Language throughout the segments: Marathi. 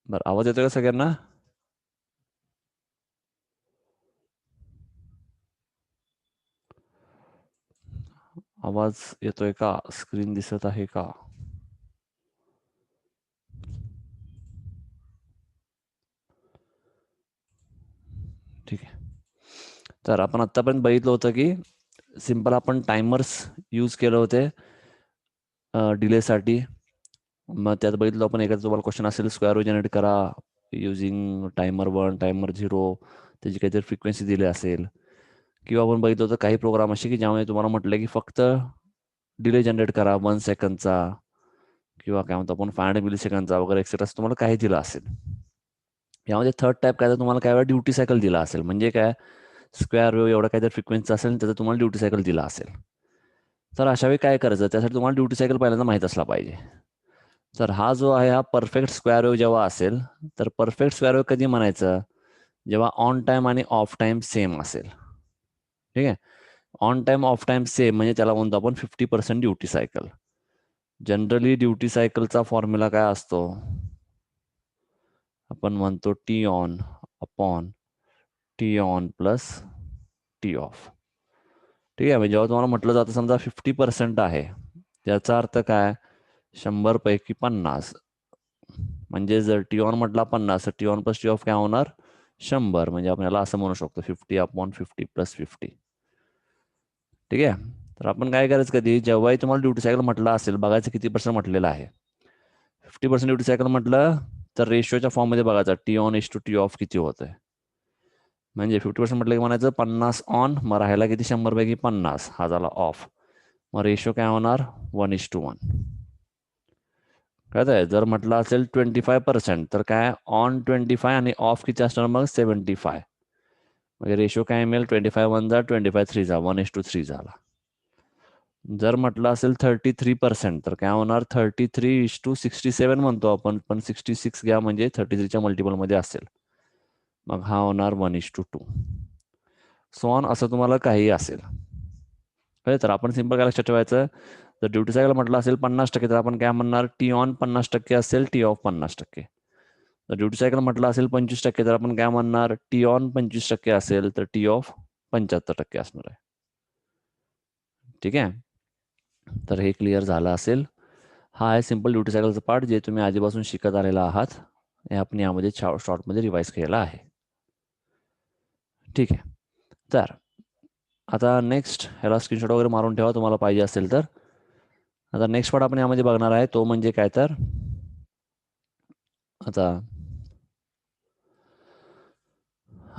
बरं, आवाज येतोय का सगळ्यांना? आवाज येतोय का? स्क्रीन दिसत आहे का? ठीक आहे. तर आपण आतापर्यंत बघितलं होतं की सिंपल आपण टायमर्स यूज केले होते डिलेसाठी. मग त्यात बघितलं आपण, एखादा तुम्हाला क्वेश्चन असेल स्क्वेअर वेव्ह जनरेट करा युझिंग टायमर 1, टायमर 0, त्याची काहीतरी फ्रिक्वेन्सी दिली असेल. किंवा आपण बघितलं होतं काही प्रोग्राम असे की ज्यामध्ये तुम्हाला म्हटलं की फक्त डिले जनरेट करा 1 सेकंदचा, किंवा काय म्हणतो आपण 500 मिली सेकंदचा वगैरे एक्सेट्रा, तुम्हाला काही दिलं असेल. यामध्ये थर्ड टाईप काय, तर तुम्हाला काय वेळा ड्युटी सायकल दिला असेल. म्हणजे काय, स्क्वेअर वेव्ह एवढा काहीतरी फ्रिक्वेन्सी असेल त्याचा तुम्हाला ड्युटी सायकल दिला असेल. तर अशा वेळी काय करायचं, त्यासाठी तुम्हाला ड्युटी सायकल पहिल्यांदा माहीत असला पाहिजे. तर हा जो आहे हा परफेक्ट स्क्वेअर वेव्ह जेव्हा असेल, तर परफेक्ट स्क्वेअर वेव्ह कधी म्हणायचं, जेव्हा ऑन टाइम आणि ऑफ टाइम सेम असेल. ठीक आहे. On time of time same म्हणजे त्याला म्हणतो आपण 50% ड्युटी सायकल. जनरली ड्युटी सायकलचा फॉर्म्युला काय असतो, आपण म्हणतो T on upon T on plus T of. ठीक आहे. म्हणजे जेव्हा तुम्हाला म्हटलं जातं समजा 50% आहे, त्याचा अर्थ काय, 100 पैकी 50. म्हणजे जर टी ऑन म्हटला 50, तर T on plus T of काय होणार, 100. म्हणजे आपण याला असं म्हणू शकतो 50/50 प्लस 50. ठीक आहे. तर आपण काय करायचं, कधी जेव्हाही तुम्हाला ड्युटी सायकल म्हटलं असेल, बघायचं किती पर्सेंट म्हटलेलं आहे. 50% ड्युटी सायकल म्हटलं तर रेशिओच्या फॉर्ममध्ये बघायचा T on is to T off किती होतंय. म्हणजे 50% म्हटलं की म्हणायचं 50 ऑन, मग राहायला किती, 100 पैकी 50, हा झाला ऑफ. मग रेशो काय होणार, 1:1. कळत आहे. जर म्हटलं असेल 25%, तर काय ऑन 25 आणि ऑफ किती असणार मग 75. म्हणजे रेशो काय मिळेल, 25 1 25 3 1:3 झाला. जर म्हटलं असेल 33%, तर काय होणार 33:67 म्हणतो आपण, पण 66 घ्या म्हणजे 33च्या मल्टिपलमध्ये असेल. मग हा होणार 1:2. सो ऑन असं तुम्हाला काही असेल. तर आपण सिंपल काय लक्षात ठेवायचं, जर ड्युटी सायकल म्हटलं असेल 50%, तर आपण काय म्हणणार, टी ऑन 50% असेल, टी ऑफ 50%. जर ड्युटी सायकल म्हटलं असेल 25%, तर आपण काय म्हणणार, टी ऑन 25% असेल तर टी ऑफ 75% असणार आहे. ठीक आहे. तर हे क्लिअर झालं असेल. हा आहे सिंपल ड्युटी सायकलचा पार्ट, जे तुम्ही आधीपासून शिकत आलेला आहात. हे आपण यामध्ये शॉर्टमध्ये रिवाईज केलेला आहे. ठीक आहे. तर आता नेक्स्ट, ह्याला स्क्रीनशॉट वगैरे मारून ठेवा तुम्हाला पाहिजे असेल तर. आता नेक्स्ट पार्ट आपण यामध्ये बघणार आहे तो म्हणजे काय, तर आता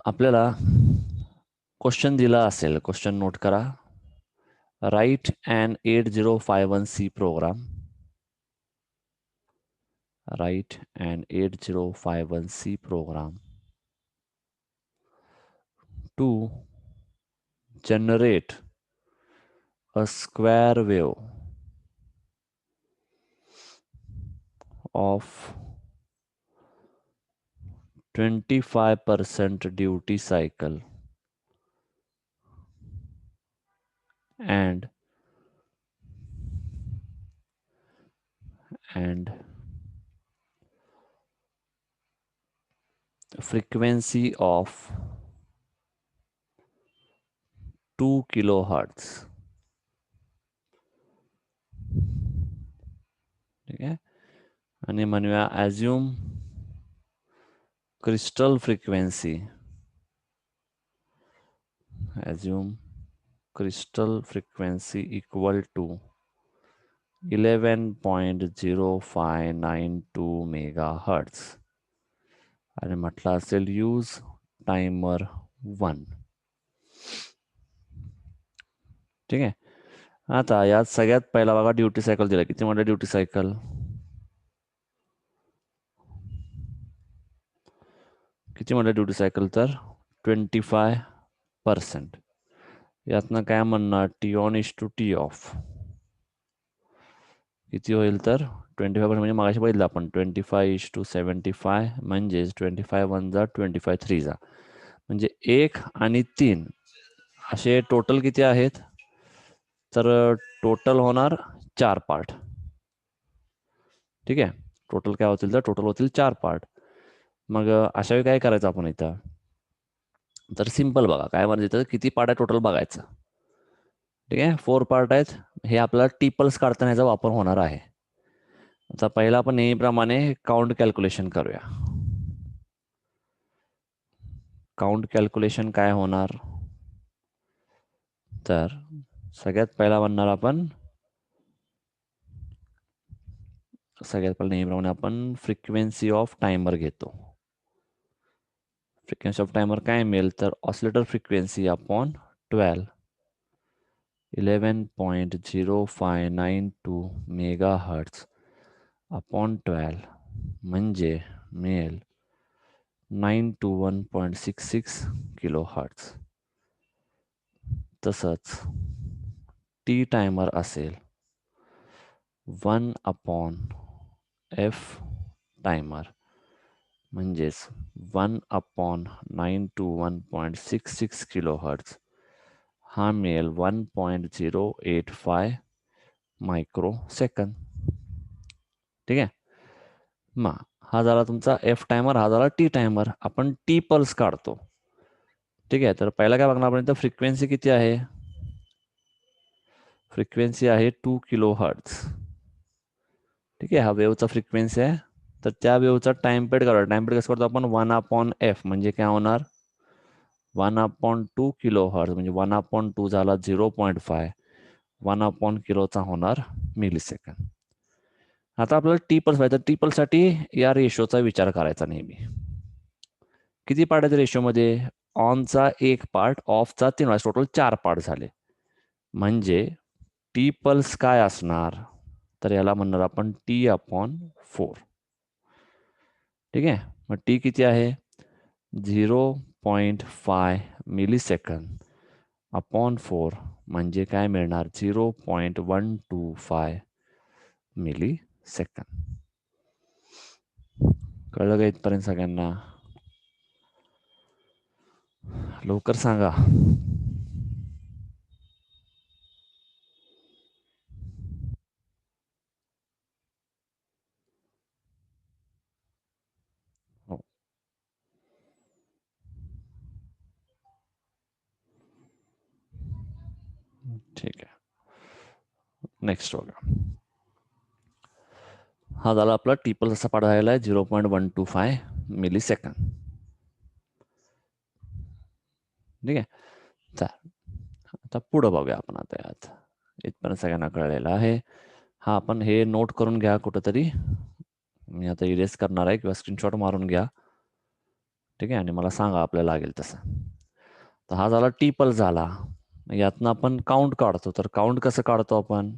आपल्याला क्वेश्चन दिला असेल, क्वेश्चन नोट करा. Write and 8051C program. Write an 8051C program to generate a square wave of 25% duty cycle and frequency of 2 kilohertz. ठीक आहे. आणि म्हणूया assume crystal frequency equal to 11.0592 megahertz. आणि म्हटलं असेल यूज टाइमर 1. ठीक आहे. आता यात सगळ्यात पहिला बघा ड्युटी सायकल दिला. किती म्हटलं ड्युटी सायकल, किती म्हटलं ड्युटी सायकल, तर 25%. यातनं काय म्हणणार, T on is to T off किती होईल, तर 25% म्हणजे मागाशी बघितलं आपण 25:75, म्हणजेच 25 1 25 3 म्हणजे 1 आणि 3 असे टोटल किती आहेत, तर टोटल होणार 4 पार्ट. ठीक आहे. टोटल काय होतील, तर टोटल होतील 4 पार्ट. मग अशा वेळी काय करायचं आपण इथं, तर सिम्पल बघा काय म्हणजे इथं किती पार्ट आहे टोटल बघायचं. ठीक आहे, 4 पार्ट आहेत. हे आपल्याला टिपल्स काढताना याचा वापर होणार आहे. आता पहिला आपण नेहमीप्रमाणे काउंट कॅल्क्युलेशन करूया. काउंट कॅल्क्युलेशन काय होणार, तर सगळ्यात पहिला म्हणणार आपण, सगळ्यात पहिला नेहमीप्रमाणे आपण फ्रिक्वेन्सी ऑफ टायमर घेतो. फ्रिक्वेन्सी ऑफ टायमर काय मिळेल, तर oscillator frequency upon 12 11.0592 mega hertz upon 12 म्हणजे मिळेल 921.66 किलो हर्ट्स. तसंच टी टायमर असेल 1/f टायमर म्हणजेच 1/921.66 किलो हर्ट्स हा मिळेल 1.085 मायक्रो सेकंद. ठीक आहे, मग हा झाला तुमचा एफ टायमर, हा झाला टी टायमर. आपण टी पल्स काढतो. ठीक आहे, तर पहिला काय बघणार आपण इथं, फ्रिक्वेन्सी किती आहे, फ्रिक्वेन्सी आहे 2 किलो हर्ट्स. ठीक आहे, हा वेवचा फ्रिक्वेन्सी आहे. तर त्या वेवचा टाइम पिरियड काढा. टाइम पिरियड कसं करतो आपण, 1/f म्हणजे काय होणार, 1/2 किलो हर्ट्स म्हणजे 1/2 झाला 0.5, 1/किलोचा होणार मिली सेकंद. आता आपल्याला टी पल्स पाहिजे, टी पल्ससाठी या रेशोचा विचार करायचा नेहमी. किती पार्ट आहेत रेशोमध्ये, ऑनचा 1 पार्ट, ऑफचा 3, टोटल 4 पार्ट झाले. म्हणजे टी पल्स काय असणार, तर याला म्हणणार आपण T/4. ठीक आहे, मग टी किती आहे, 0.5 मिली सेकंद अपॉन 4 म्हणजे काय मिळणार, 0.125 मिली सेकंद. कळलं का इथपर्यंत सगळ्यांना, लवकर सांगा. हो, ठीक आहे, नेक्स्ट बघा. हा झाला आपला टिपल असा पाठ झालेला आहे 0.125 मिली सेकंद. ठीक आहे, चल आता पुढं बघूया आपण. आता यात इथपर्यंत सगळ्यांना कळलेलं आहे. हा आपण हे नोट करून घ्या कुठंतरी, मी आता इरेज करणार आहे किंवा स्क्रीनशॉट मारून घ्या. ठीक आहे, आणि मला सांगा आपल्याला लागेल तसं. तर हा झाला टिपल झाला. यातनं आपण काउंट काढतो. तर काउंट कसं काढतो आपण,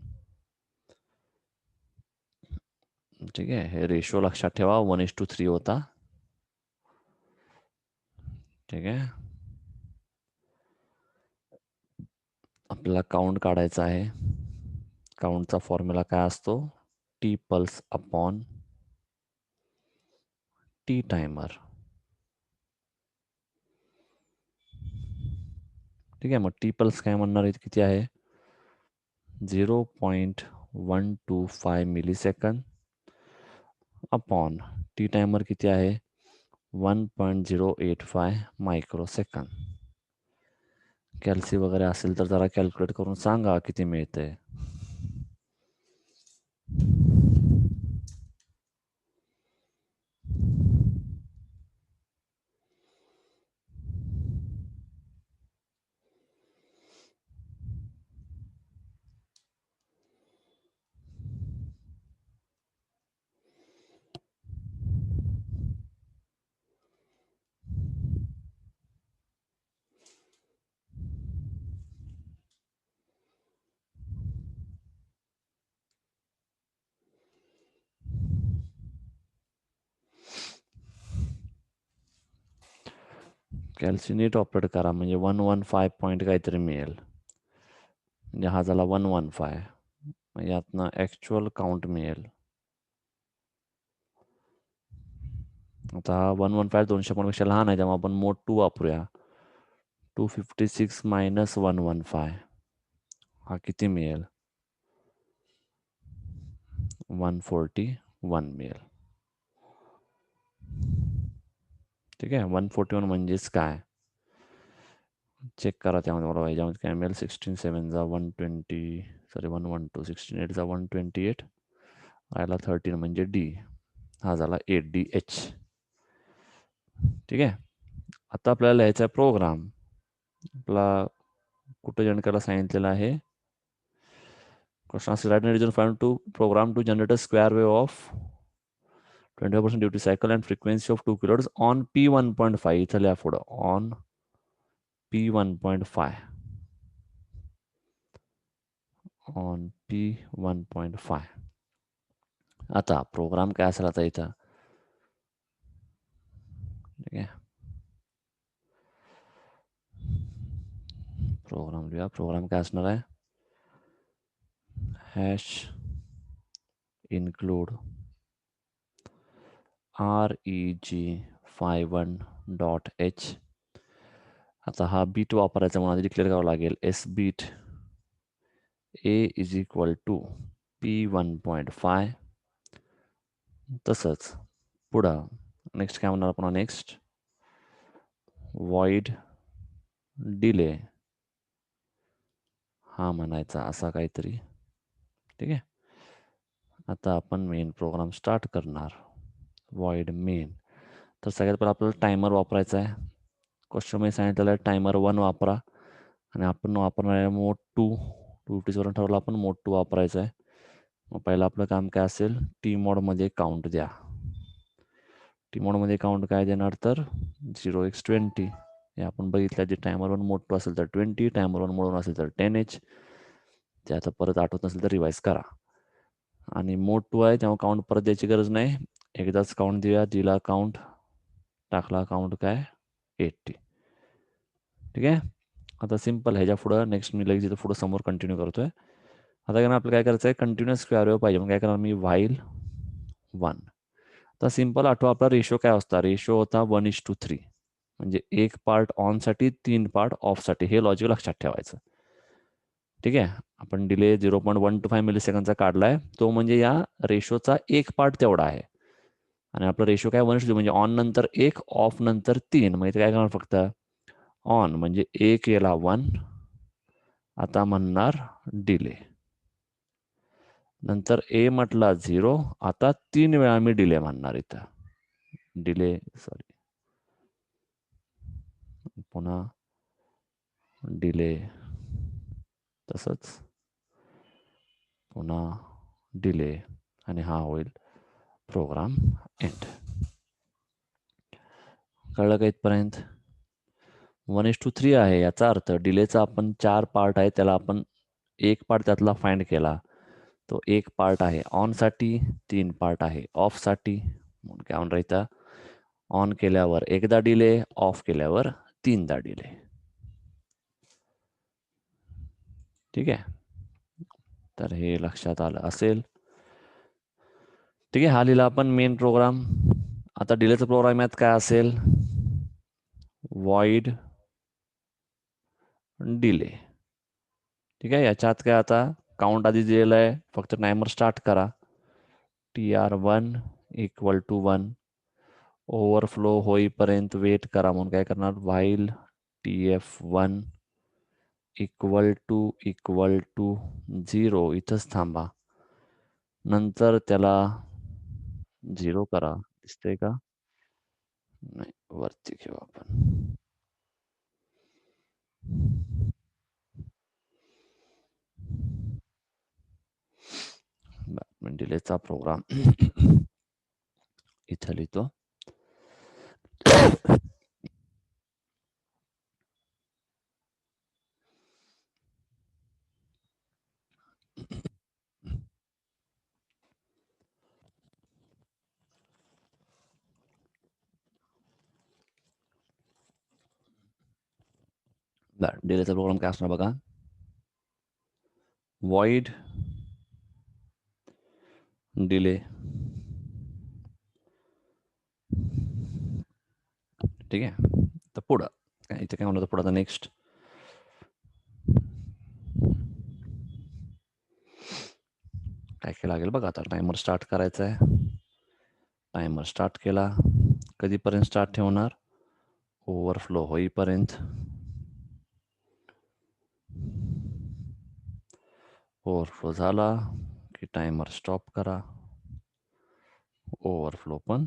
ठीक आहे, हे रेशो लक्षात ठेवा, 1:3 होता. ठीक आहे, आपल्याला काउंट काढायचा आहे. काउंटचा फॉर्म्युला काय असतो, T pulse upon T timer. ठीक आहे, मग टी पल्स काय म्हणणार आहे, किती आहे, 0.125 millisecond upon T timer किती आहे, 1.085 मायक्रो सेकंद. कॅल्सी वगैरे असेल तर जरा कॅल्क्युलेट करून सांगा किती मिळतंय. कॅल्सी नीट ऑपरेट करा म्हणजे 115 पॉईंट काहीतरी मिळेल. म्हणजे हा झाला 115, यातनं ॲक्च्युअल काउंट मिळेल. आता 115 200 पेक्षा लहान आहे, तेव्हा आपण मोड 2 वापरूया. 256 मायनस 115 हा किती मिळेल, 141 मिळेल. ठीक आहे. 141 म्हणजेच काय चेक करा त्यामध्ये मला याच्यामध्ये काय मिळेल. 16 7 120 सॉरी 112 16 8 128 राहिला 13 म्हणजे डी हा झाला 8DH. ठीक आहे. आता आपल्याला लिहायचा आहे प्रोग्राम. आपला कुठं जॉईन करायला सांगितलेलं आहे. Question write region find to program to generate a square wave of 25% duty cycle and frequency of 2 kHz on P1.5. इथं लिहा पुढं ऑन P1.5 ऑन P1.5. आता प्रोग्राम काय असेल आता इथं. ठीक आहे. प्रोग्राम लिहा. प्रोग्राम काय असणार आहे. Hash include reg51.h. आता हा बीट वापरायचा म्हणून डिक्लेअर करावं लागेल. S bit a is equal to P1.5. तसंच पुढं नेक्स्ट काय म्हणणार आपण. नेक्स्ट void डिले हा म्हणायचा असा काहीतरी. ठीक आहे. आता आपण मेन प्रोग्राम स्टार्ट करणार. void main. तर सगळ्यात पहिला आपल्याला टायमर वापरायचा आहे. क्वेश्चनमध्ये सांगितलेलं आहे टायमर 1 वापरा आणि आपण वापरणार आहे मोड 2. 250 ठरवलं आपण मोड 2 वापरायचं आहे. मग पहिलं आपलं काम काय असेल. टी मोडमध्ये काउंट द्या. टी मोडमध्ये काउंट काय देणार तर 0x20. हे आपण बघितलं जे टायमर 1 मोड 2 असेल तर 20 टायमर 1 मोड 1 असेल तर 10H. ते आता परत आठवत नसेल तर रिवाइज करा. आणि मोड 2 आहे तेव्हा काउंट परत द्यायची गरज नाही. एकदाच काउंट देऊया. दिला काउंट टाकला काउंट काय 80. ठीक आहे. आता सिम्पल ह्याच्या पुढं नेक्स्ट मी लगेच इथं पुढं समोर कंटिन्यू करतोय. आता कारण आपल्याला काय करायचं आहे कंटिन्युअस स्क्वेअर वेव्ह पाहिजे. मग काय करणार मी व्हाईल 1. तर सिम्पल आठवा आपला रेशो काय असता. रेशो होता 1:3. म्हणजे एक पार्ट ऑनसाठी 3 पार्ट ऑफसाठी. हे लॉजिक लक्षात ठेवायचं. ठीक आहे. आपण डिले 0.125 मिलीसेकंडचा काढलाय. तो म्हणजे या रेशोचा एक पार्ट तेवढा आहे. आणि आपला रेशो काय 1:2 म्हणजे ऑन नंतर 1 ऑफ नंतर 3. मग इथे काय करणार फक्त ऑन म्हणजे 1 याला 1. आता म्हणणार डिले. नंतर ए म्हटला 0. आता 3 वेळा मी डिले म्हणणार इथं. डिले सॉरी पुन्हा डिले तसंच पुन्हा डिले आणि हा होईल प्रोग्राम एंड. कळलं का इथपर्यंत. 1:3 आहे. याचा अर्थ डिलेचा आपण 4 पार्ट आहे त्याला आपण एक पार्ट त्यातला फाइंड केला. तो एक पार्ट आहे ऑनसाठी 3 पार्ट आहे ऑफसाठी. म्हणून काय म्हणून राहता ऑन केल्यावर एकदा डिले ऑफ केल्यावर 3दा डिले. ठीक आहे. तर हे लक्षात आलं असेल. ठीक आहे. हा लिहिला आपण मेन प्रोग्राम. आता डिलेचा प्रोग्राम यात काय असेल. void delay. ठीक आहे. याच्यात काय आता काउंट आधी दिलेला आहे. फक्त टायमर स्टार्ट करा. TR1 equal to 1. ओव्हरफ्लो होईपर्यंत वेट करा. म्हणून काय करणार व्हाईल TF1 इक्वल टू 0. इथंच थांबा. नंतर त्याला 0 करा. दिसतंय का. नाही वरती घेऊ आपण. डिलेचा प्रोग्राम इथं लिहितो. डिलेचा प्रोग्राम काय असणार बघा. void delay. ठीक आहे. तर पुढं इथे काय म्हणलं पुढं आता नेक्स्ट काय काय लागेल बघा. आता टायमर स्टार्ट करायचा आहे. टायमर स्टार्ट केला. कधीपर्यंत स्टार्ट ठेवणार ओव्हरफ्लो होईपर्यंत ओव्हरफ्लो झाला की टायमर स्टॉप करा, ओव्हरफ्लो पण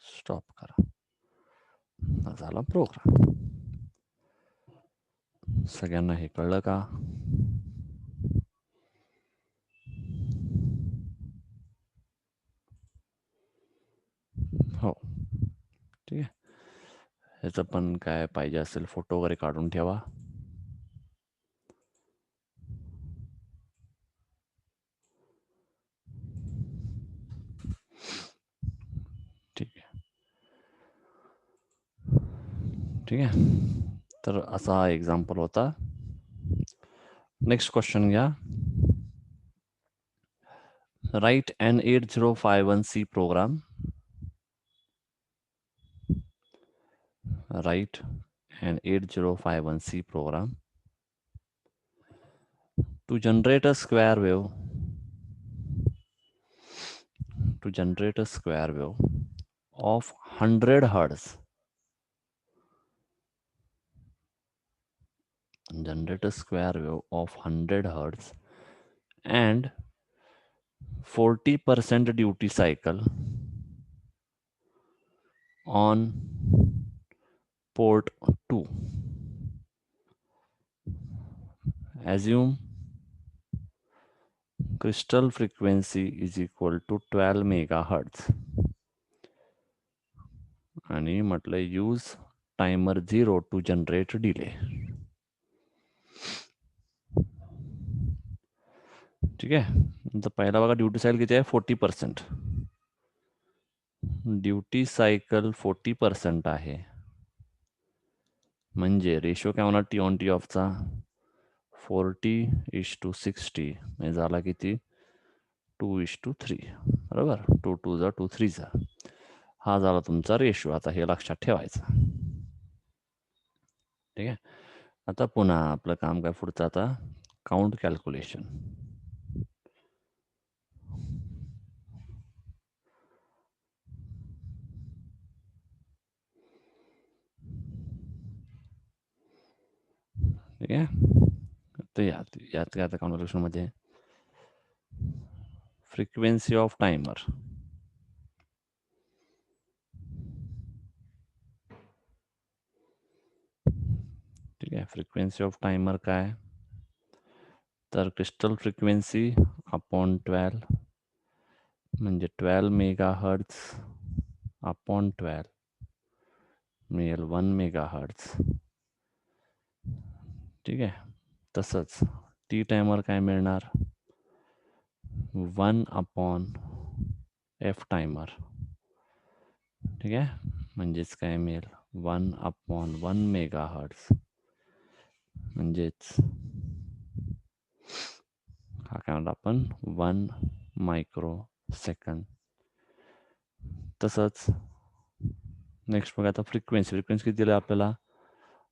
स्टॉप करा. हा झाला प्रोग्राम. सगळ्यांना हे कळलं का? हो, ठीक आहे. ह्याचं पण काय पाहिजे असेल फोटो वगैरे काढून ठेवा. ठीक आहे, ठीक आहे. तर असा हा एक्झाम्पल होता. नेक्स्ट क्वेश्चन घ्या. Write an 8051C program. Write an 8051C program to generate a square wave of 100 hertz. Generate a square wave of 100 hertz and 40% duty cycle on port 2. Assume crystal frequency is equal to 12 megahertz. आणि म्हटलं use timer 0 to generate delay. ठीक आहे. तर पहिला बघा ड्युटी सायकल किती आहे, 40%. ड्युटी सायकल 40% आहे, म्हणजे रेशो काय होणार टी ऑन टी ऑफचा 40:60, म्हणजे झाला किती 2:3. बरोबर, 2 2 जा 2 3 जा. हा झाला तुमचा रेशो. आता हे लक्षात ठेवायचं. ठीक आहे. आता पुन्हा आपलं काम काय पुढचं, आता काउंट कॅल्क्युलेशन. ठीक आहे. तर यात काय आता कॉन्व्हर्सेशन मध्ये फ्रिक्वेन्सी ऑफ टायमर. ठीक आहे. फ्रिक्वेन्सी ऑफ टायमर काय, तर क्रिस्टल फ्रिक्वेन्सी अपॉन 12 म्हणजे 12 मेगाहर्ट्ज अपॉन 12 मिळेल 1 मेगाहर्ट्ज. ठीक आहे. तसंच टी टायमर काय मिळणार 1 अपॉन एफ टायमर. ठीक आहे. म्हणजेच काय मिळेल 1 अपॉन 1 मेगाहर्ट्ज, म्हणजेच हा काय म्हणतो आपण 1 मायक्रो सेकंद. तसंच नेक्स्ट बघा आता फ्रिक्वेन्सी किती दिलं आपल्याला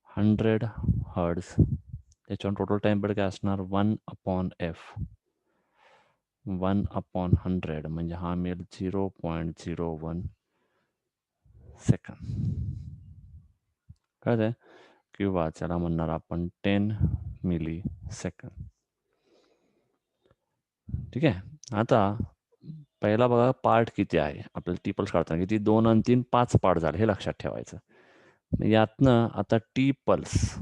100 हर्ट्ज. त्याच्यावर टोटल टाइम पिरियड काय असणार 1 अपॉन एफ 1 अपॉन 100 म्हणजे हा मिळेल 0.01 सेकंद. कळतंय, किंवा त्याला म्हणणार आपण 10 मिली सेकंद. ठीक आहे. आता पहिला बघा पार्ट किती आहे आपल्याला, टी पल्स काढताना किती 2 आणि 3 5 पार्ट झाले, हे लक्षात ठेवायचं. यातनं आता टी पल्स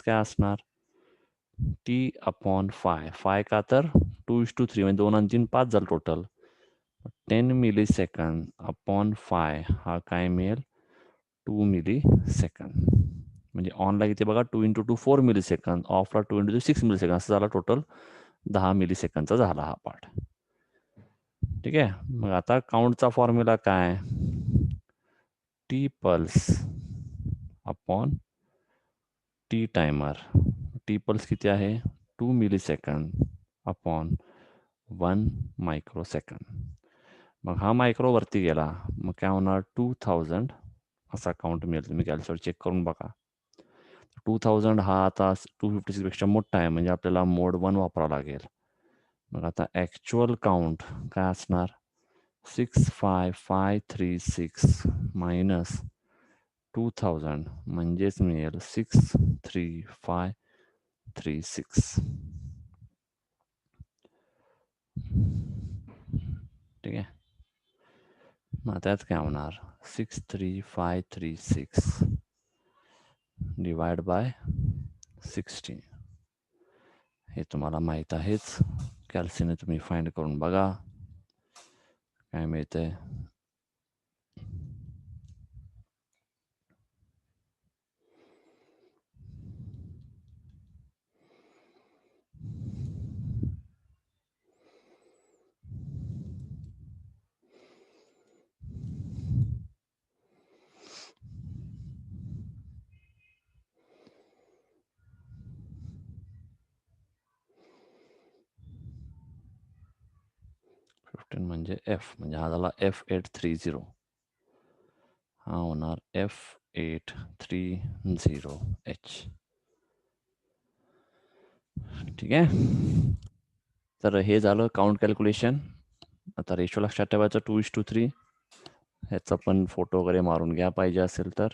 काय असणार टी अपॉन 5 का, तर 2:3 म्हणजे 2 आणि 3 5 झालं टोटल. 10 मिली सेकंद अपॉन 5 हा काय मिळेल 2 मिली सेकंद. म्हणजे ऑनला किती बघा 2 × 2 4 मिली सेकंद, ऑफला 2 × 2 6 मिली सेकंद, असं झाला टोटल 10 मिली सेकंदचा झाला हा पार्ट. ठीक आहे. मग आता काउंटचा फॉर्म्युला काय, T pulse upon T timer. T pulse किती आहे 2 millisecond upon 1 microsecond. मग हा मायक्रो वरती गेला, मग काय होणार 2000 असा काउंट मिळेल. तुम्ही कॅल्क्युलेटर चेक करून बघा. 2000 हा आता 256 पेक्षा मोठा आहे, म्हणजे आपल्याला मोड 1 वापरावा लागेल. मग आता ॲक्च्युअल काउंट काय असणार 65,536 मायनस 2000 म्हणजेच मिळेल 63536. ठीक आहे. मग त्यात काय होणार 63536 डिवाइड बाय 60. हे तुम्हाला माहीत आहेच. कॅल्सीने तुम्ही फाइंड करून बघा काय मिळतंय. म्हणजे एफ म्हणजे हा झाला F830. हा होणार F830H. ठीक आहे. तर हे झालं काउंट कॅल्क्युलेशन. आता रेशो लक्षात ठेवायचं 2:3. ह्याचा पण फोटो वगैरे मारून घ्या पाहिजे असेल तर.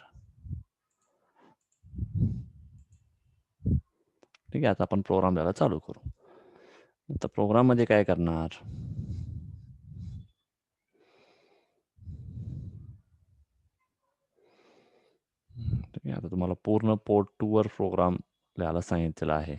ठीक आहे. आता आपण प्रोग्राम द्यायला चालू करू. आता प्रोग्राम मध्ये काय करणार, ठीक आहे. आता तुम्हाला पूर्ण पोर्ट 2 वर प्रोग्राम लिहायला सांगितलेला आहे.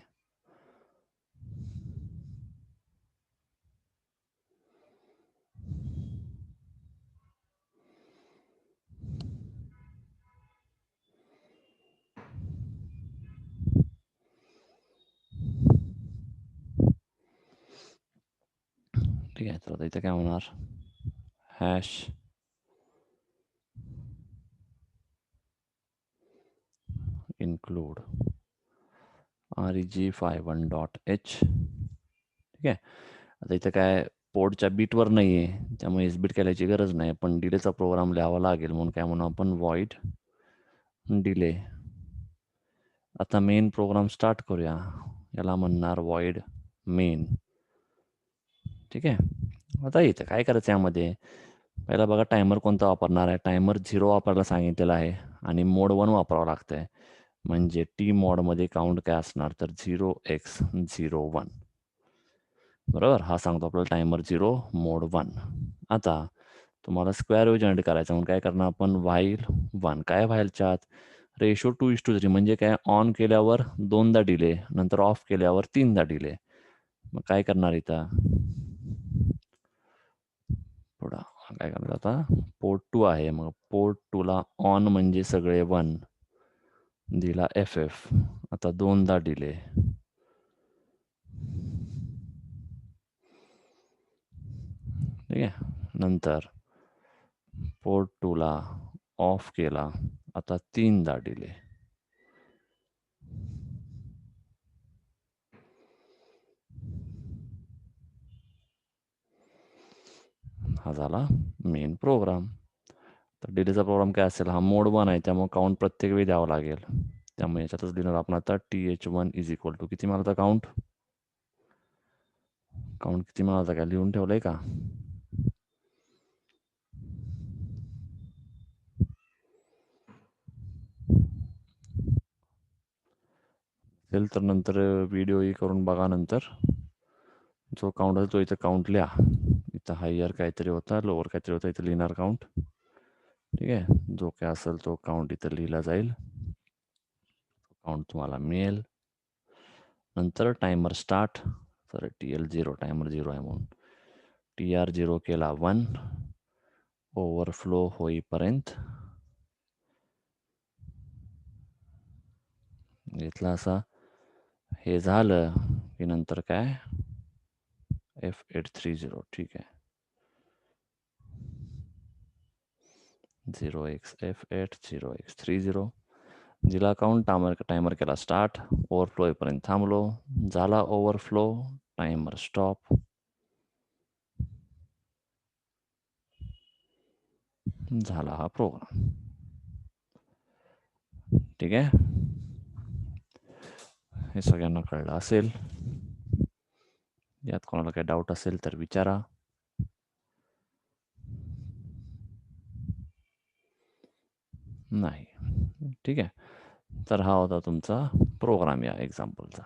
ठीक आहे. तर आता इथे काय होणार, हॅश include reg51.h. ठीक आहे. आता इथे काय पोर्टच्या बीटवर नाही आहे, त्यामुळे एस बीट केल्याची गरज नाही, पण डिलेचा प्रोग्राम लिहावा लागेल. म्हणून काय म्हणू आपण, वॉइड डिले. आता मेन प्रोग्राम स्टार्ट करूया. याला म्हणणार वॉइड मेन. ठीक आहे. आता इथे काय करायचं, यामध्ये पहिला बघा टायमर कोणता वापरणार आहे. टायमर 0 वापरायला सांगितलेला आहे आणि मोड 1 वापरावं लागतंय. म्हणजे टी मोडमध्ये काउंट काय असणार तर 0x01. बरोबर. हा सांगतो आपल्याला टायमर 0 मोड 1. आता तुम्हाला स्क्वेअर वेव्ह जनरेट करायचा म्हणून काय करणार आपण, व्हाईल 1. काय व्हाईलच्या आत रेशो 2:3 म्हणजे काय, ऑन केल्यावर 2दा डिले, नंतर ऑफ केल्यावर 3दा डिले. मग काय करणार इथं, थोडा काय करणार आता, पोर्ट 2 आहे. मग पोर्ट 2 ला ऑन म्हणजे सगळे 1 दिला FF. आता 2दा डिले. ठीक आहे. नंतर पोर्ट 2 ला ऑफ केला, आता 3दा डिले. हा झाला मेन प्रोग्राम. तर डिलेचा प्रोग्राम काय असेल, हा मोड 1 आहे, त्यामुळे काउंट प्रत्येक वेळी द्यावं लागेल. त्यामुळे याच्यातच लिहिणार आपण आता TH1 इज इक्वल टू किती मिळाला काउंट किती मिळाला, काय लिहून ठेवलंय का? असेल तर नंतर व्हिडिओ करून बघा. नंतर जो काउंट आहे तो इथं काउंट लिहा. इथं हायर काहीतरी होता, लोअर काहीतरी होता, इथं लिहिणार काउंट. ठीक आहे. जो काय असेल तो काउंट इथं लिहिला जाईल. काउंट तुम्हाला मिळेल. नंतर टायमर स्टार्ट. तर TL0 टायमर 0 आहे म्हणून TR0 केला 1. ओव्हरफ्लो होईपर्यंत घेतला असा. हे झालं की नंतर काय, F830. ठीक आहे. 0x F8 0x30 जिला काउंट टायमर केला स्टार्ट, ओव्हरफ्लो होईपर्यंत थांबलो, झाला ओव्हरफ्लो, टायमर स्टॉप. झाला हा प्रोग्राम. ठीक आहे. हे सगळ्यांना कळलं असेल. यात कोणाला काही डाऊट असेल तर विचारा. नाही. ठीक आहे. तर हा होता तुमचा प्रोग्राम या एक्झाम्पलचा.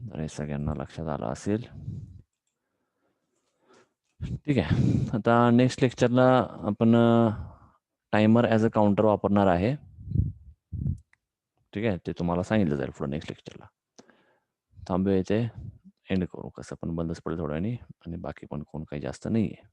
तर हे सगळ्यांना लक्षात आलं असेल. ठीक आहे. आता नेक्स्ट लेक्चरला आपण टायमर ॲज अ काउंटर वापरणार आहे. ठीक आहे. ते तुम्हाला सांगितलं जाईल पुढे नेक्स्ट लेक्चरला. थांबूया इथे, एंड करू. कसं पण बंदच पडेल थोड्या वेळाने आणि बाकी पण कोण काही जास्त नाही आहे.